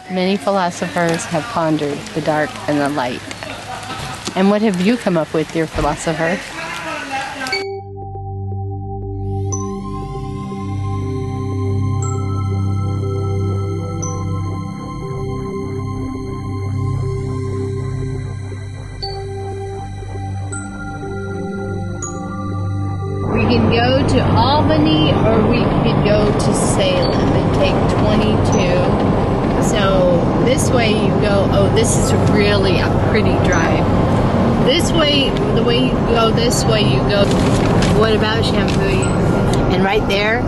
Many philosophers have pondered the dark and the light. And what have you come up with, dear philosopher? We can go to Albany or we could go to Salem and take 22. So this way you go, oh, this is really a pretty drive. This way, the way you go this way, you go, what about Shampoo? And right there, it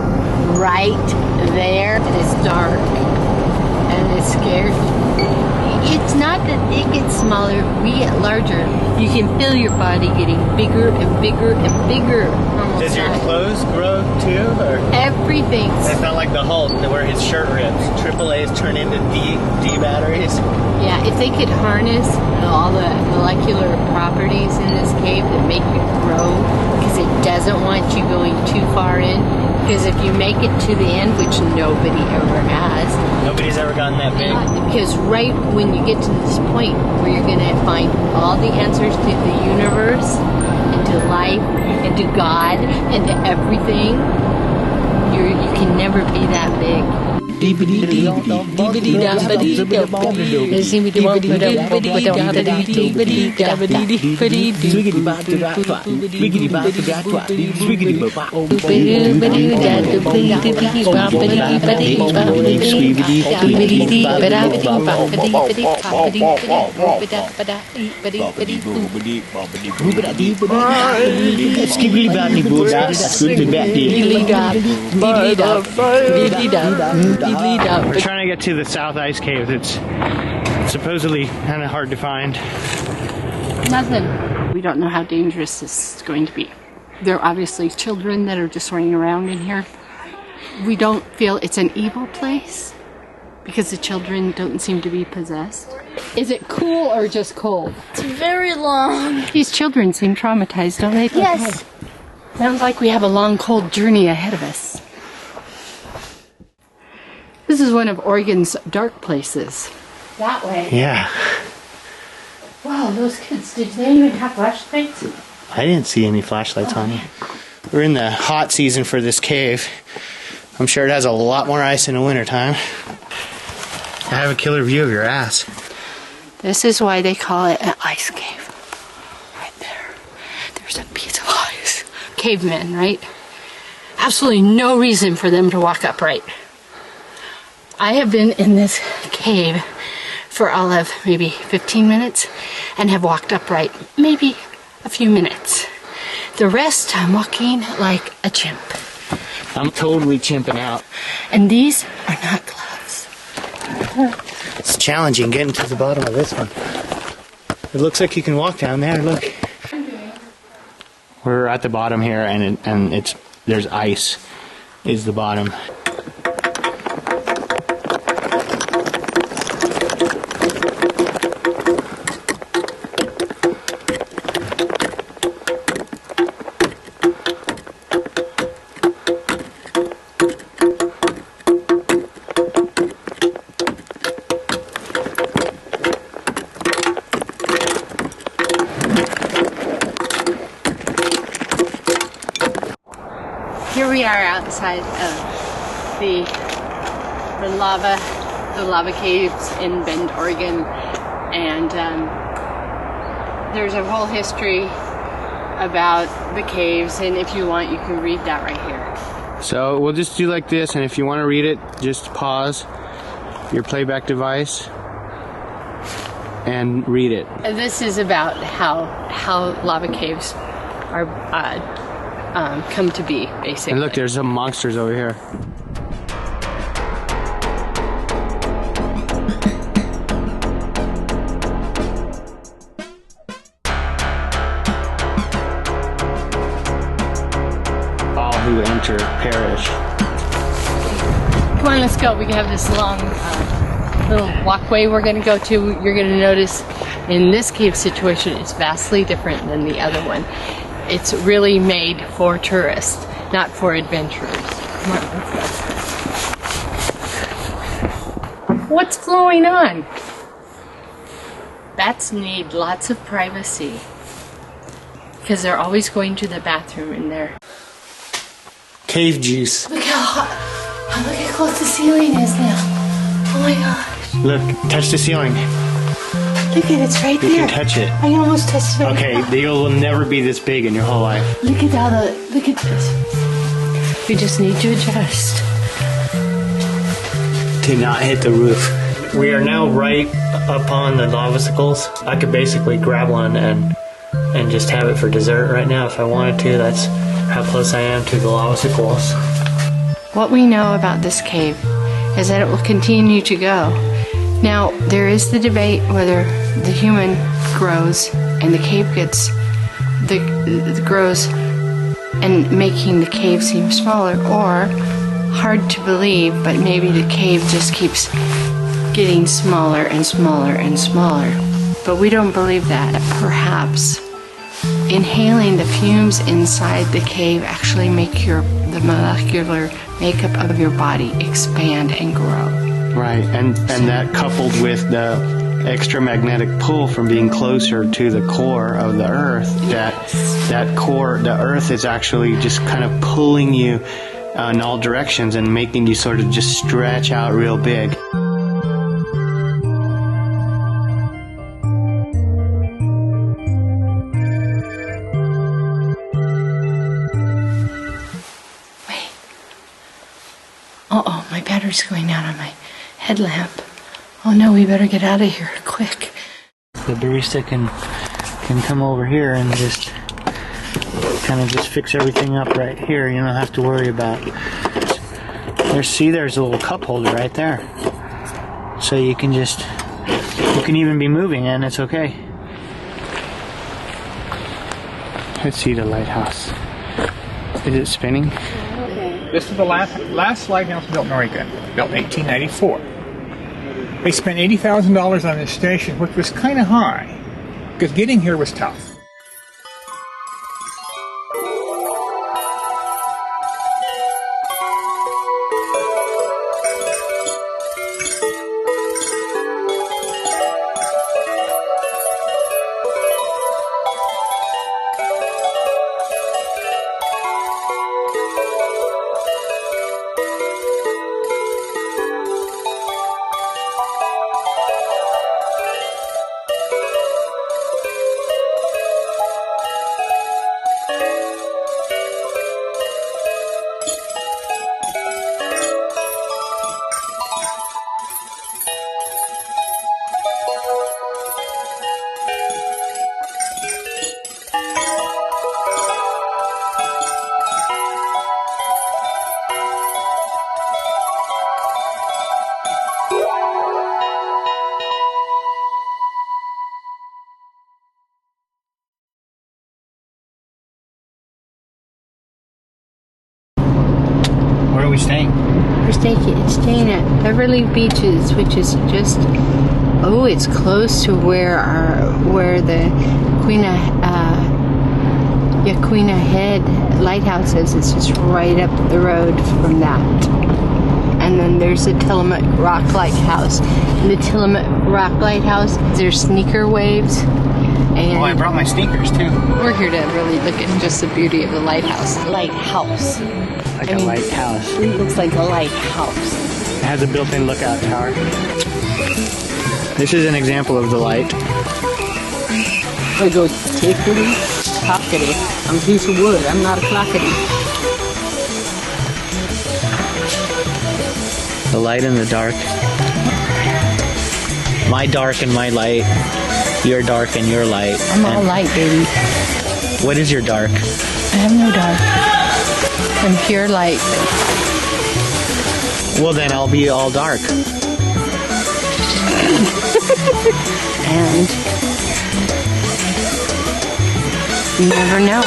is dark and it's scary. It's not that it gets smaller, we get larger. You can feel your body getting bigger and bigger and bigger. Does your clothes grow too? Or? Everything. It's not like the Hulk where his shirt rips. AAA's turn into D batteries. Yeah, if they could harness all the molecular properties in this cave that make you grow, because it doesn't want you going too far in. Because if you make it to the end, which nobody ever has. Nobody's ever gotten that big. Because right when you get to this point where you're going to find all the answers to the universe, and to life, and to God, and to everything, you can never be that big. We're trying to get to the South Ice Cave. It's supposedly kind of hard to find. Nothing. We don't know how dangerous this is going to be. There are obviously children that are just running around in here. We don't feel it's an evil place because the children don't seem to be possessed. Is it cool or just cold? It's very long. These children seem traumatized, don't they? Yes. Sounds like we have a long, cold journey ahead of us. This is one of Oregon's dark places. That way. Yeah. Wow, those kids, did they even have flashlights? I didn't see any flashlights on it. We're in the hot season for this cave. I'm sure it has a lot more ice in the wintertime. I have a killer view of your ass. This is why they call it an ice cave. Right there. There's a piece of ice. Cavemen, right? Absolutely no reason for them to walk upright. I have been in this cave for all of maybe 15 minutes and have walked upright maybe a few minutes. The rest I'm walking like a chimp. I'm totally chimping out. And these are not gloves. It's challenging getting to the bottom of this one. It looks like you can walk down there, look. We're at the bottom here and there's ice is the bottom. Here we are outside of the lava caves in Bend, Oregon, and there's a whole history about the caves, and if you want you can read that right here. So we'll just do like this, and if you want to read it, just pause your playback device and read it. This is about how lava caves are come to be, basically. And look, there's some monsters over here. All who enter perish. Come on, let's go. We have this long little walkway we're going to go to. You're going to notice in this cave situation it's vastly different than the other one. It's really made for tourists, not for adventurers. Come on, let's go. What's going on? Bats need lots of privacy because they're always going to the bathroom in there. Cave juice. Look how close the ceiling is now. Oh my gosh. Look, touch the ceiling. Look at it, it's right there. You can touch it. I almost touched it. Okay, the eagle will never be this big in your whole life. Look at this. We just need to adjust. To not hit the roof. We are now right up on the lavacicles. I could basically grab one and just have it for dessert right now if I wanted to. That's how close I am to the lavacicles. What we know about this cave is that it will continue to go. Now, there is the debate whether the human grows and the cave grows and making the cave seem smaller, or hard to believe, but maybe the cave just keeps getting smaller and smaller and smaller. But we don't believe that. Perhaps inhaling the fumes inside the cave actually make the molecular makeup of your body expand and grow. Right, and that coupled with the extra magnetic pull from being closer to the core of the Earth, that core, the Earth is actually just kind of pulling you in all directions and making you sort of just stretch out real big. Uh-oh, my battery's going out on my headlamp. Oh no, we better get out of here, quick. The barista can come over here and just kind of just fix everything up right here. You don't have to worry about... there's a little cup holder right there. So you can even be moving and it's okay. Let's see the lighthouse. Is it spinning? This is the last lighthouse built in Oregon, built in 1894. They spent $80,000 on this station, which was kind of high, because getting here was tough. Where are we staying? We're staying at Beverly Beaches, which is just, oh, it's close to where the Yaquina Head lighthouse is. It's just right up the road from that. And then there's the Tillamook Rock Lighthouse. In the Tillamook Rock Lighthouse, there's sneaker waves. And Oh, I brought my sneakers too. we're here to really look at just the beauty of the lighthouse. Lighthouse. Like a lighthouse. It looks like a lighthouse. It has a built-in lookout tower. This is an example of the light. I go tickety, tockety. I'm a piece of wood. I'm not a clockety. The light and the dark. My dark and my light. Your dark and your light. I'm all light, baby. What is your dark? I have no dark. I'm pure light. Well, then I'll be all dark. And you never know.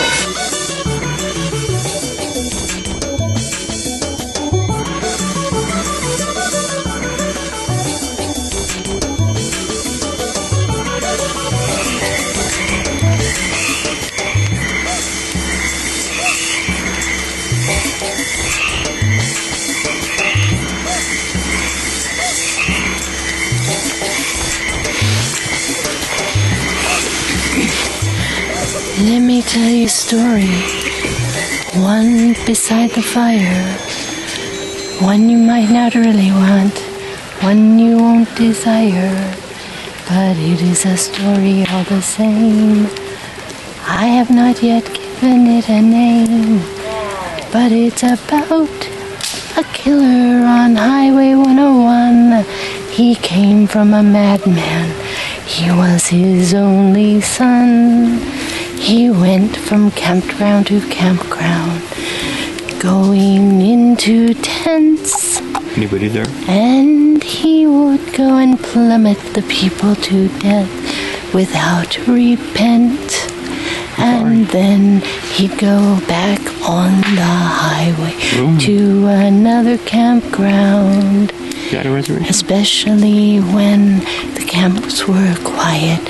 Let me tell you a story. One beside the fire. One you might not really want. One you won't desire. But it is a story all the same. I have not yet given it a name. But it's about a killer on Highway 101. He came from a madman. He was his only son. He went from campground to campground, going into tents. Anybody there? And he would go and plummet the people to death without repent. And then he'd go back on the highway to another campground. Got a reservation? Especially when the camps were quiet.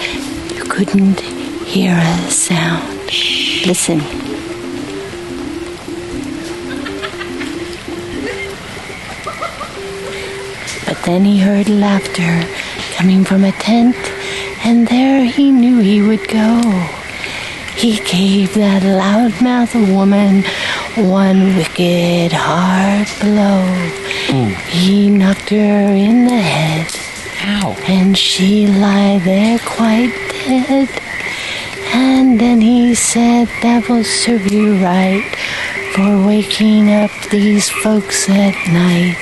You couldn't hear a sound. Listen. But then he heard laughter coming from a tent, and there he knew he would go. He gave that loudmouth woman one wicked hard blow. He knocked her in the head. Ow. And she lay there quite dead. And then he said, that will serve you right for waking up these folks at night.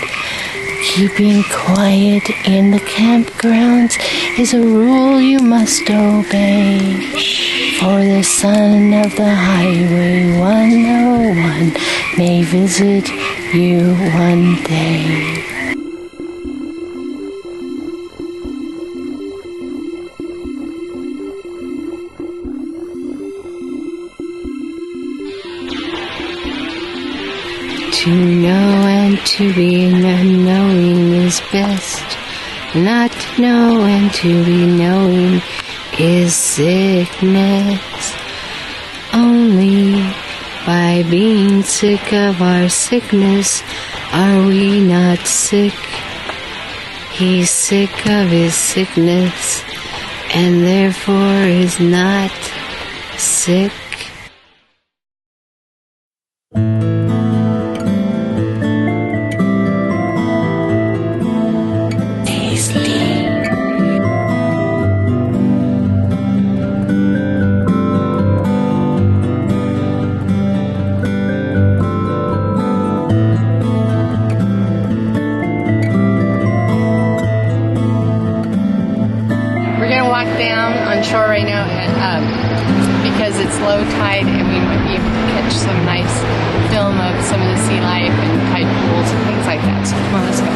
Keeping quiet in the campgrounds is a rule you must obey. For the son of the Highway 101 may visit you one day. To know and to be not knowing is best. Not to know and to be knowing is sickness. Only by being sick of our sickness are we not sick. He's sick of his sickness and therefore is not sick. Shore right now because it's low tide and we might be able to catch some nice film of some of the sea life and tide pools and things like that. So come on, let's go.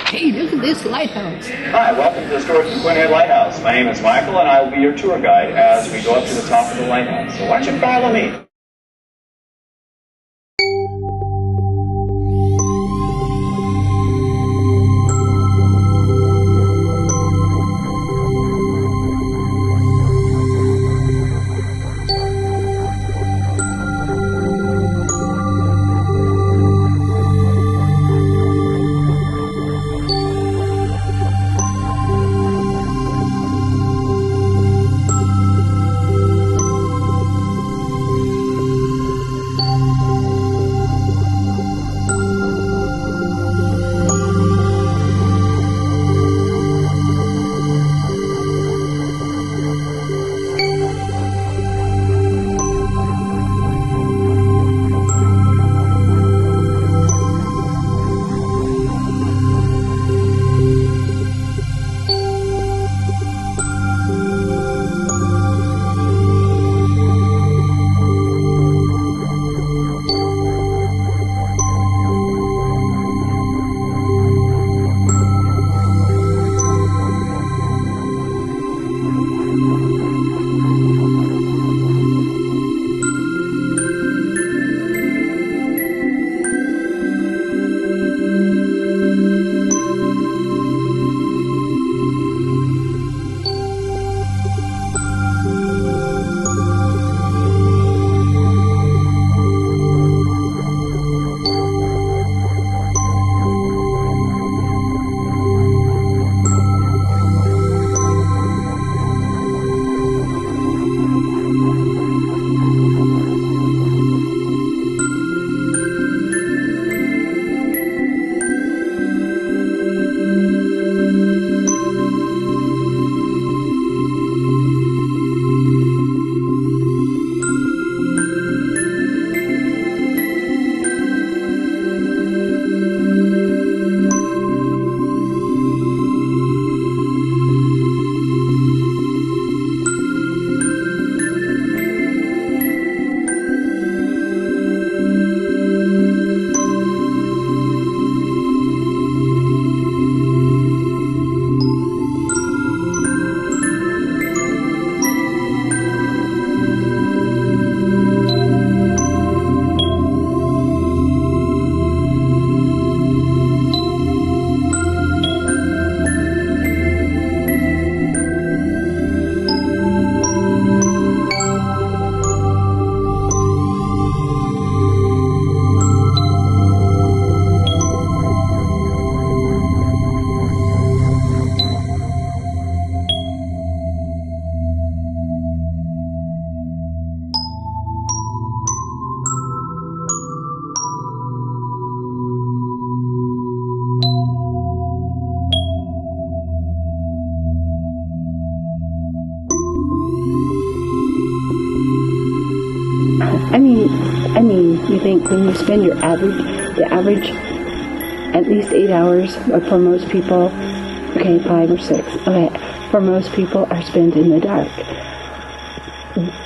Hey, look at this lighthouse. Hi, welcome to the historic Quinn Head Lighthouse. My name is Michael, and I will be your tour guide as we go up to the top of the lighthouse. So why don't you follow me? I mean, you think when you spend the average, at least 8 hours for most people, okay, 5 or 6, okay, for most people are spent in the dark.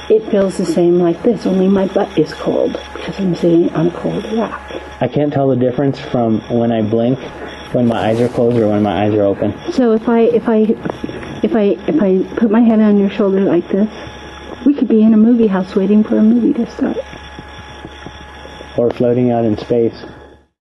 It feels the same like this, only my butt is cold because I'm sitting on a cold rock. I can't tell the difference from when I blink, when my eyes are closed, or when my eyes are open. So if I put my head on your shoulder like this, we could be in a movie house waiting for a movie to start. Or floating out in space.